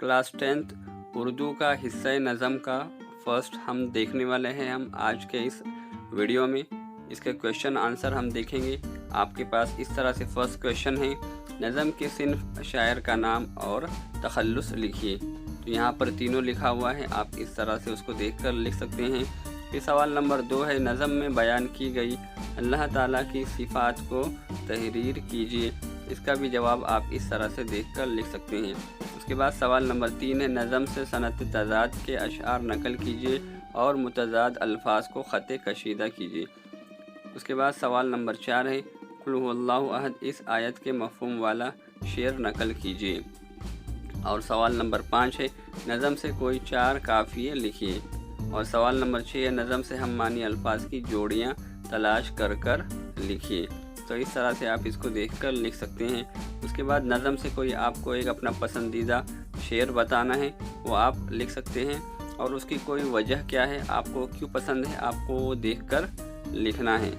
Class 10th Urdu का हिस्सा नज़म का फर्स्ट हम देखने वाले हैं हम आज के इस वीडियो में। इसके क्वेश्चन आंसर हम देखेंगे। आपके पास इस तरह से फर्स्ट क्वेश्चन है, नज़म के सिन्फ शायर का नाम और तखल्लुस लिखिए। तो यहाँ पर तीनों लिखा हुआ है, आप इस तरह से उसको देखकर लिख सकते हैं। फिर सवाल नंबर 2 है, नज़म में बयान की गई अल्लाह ताला की सिफ़ात को तहरीर कीजिए। इसका भी जवाब आप इस तरह से देखकर लिख सकते हैं। उसके बाद सवाल नंबर 3 है, नज़म से सनत तज़ाद के अशआर नकल कीजिए और मुतज़ाद अल्फाज को ख़त कशीदा कीजिए। उसके बाद सवाल नंबर 4 है, कुल हुवल्लाहु अहद इस आयत के मफ़हूम वाला शेर नकल कीजिए। और सवाल नंबर 5 है, नज़म से कोई 4 काफ़िये लिखिए। और सवाल नंबर 6 है, नज़म से हम मानी अल्फाज की जोड़ियाँ तलाश कर लिखिए। तो इस तरह से आप इसको देखकर लिख सकते हैं। उसके बाद नज़म से कोई आपको एक अपना पसंदीदा शेर बताना है, वो आप लिख सकते हैं और उसकी कोई वजह क्या है, आपको क्यों पसंद है, आपको वो देखकर लिखना है।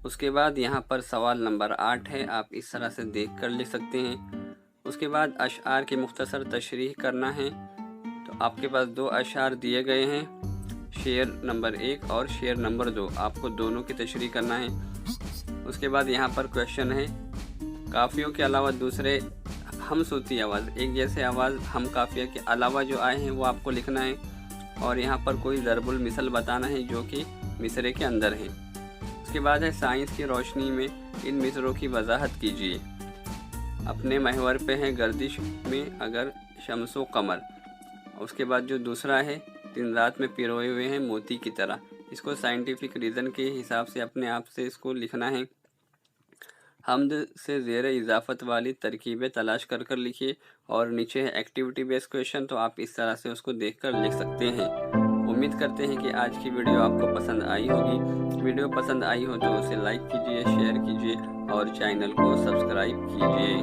उसके बाद यहाँ पर सवाल नंबर 8 है, आप इस तरह से देखकर लिख सकते हैं। उसके बाद अशआर की मुख्तसर तशरीह करना है। तो आपके पास 2 अशआर दिए गए हैं, शेर नंबर 1 और शेर नंबर 2, आपको दोनों की तशरीह करना है। उसके बाद यहाँ पर क्वेश्चन है, काफ़ियों के अलावा दूसरे हमसूती आवाज़, एक जैसे आवाज़ हम काफ़िया के अलावा जो आए हैं वो आपको लिखना है। और यहाँ पर कोई ज़रबुल मिसल बताना है जो कि मिसरे के अंदर है। उसके बाद है, साइंस की रोशनी में इन मिसरों की वजाहत कीजिए। अपने महवर पे है गर्दिश में अगर शम्सो कमर। उसके बाद जो दूसरा है, दिन रात में पिरोए हुए हैं मोती की तरह। इसको साइंटिफिक रीज़न के हिसाब से अपने आप से इसको लिखना है। हम्द से ज़ेर इजाफ़त वाली तरकीबें तलाश कर लिखिए। और नीचे है एक्टिविटी बेस्ड क्वेश्चन, तो आप इस तरह से उसको देखकर लिख सकते हैं। उम्मीद करते हैं कि आज की वीडियो आपको पसंद आई होगी। वीडियो पसंद आई हो तो उसे लाइक कीजिए, शेयर कीजिए और चैनल को सब्सक्राइब कीजिए।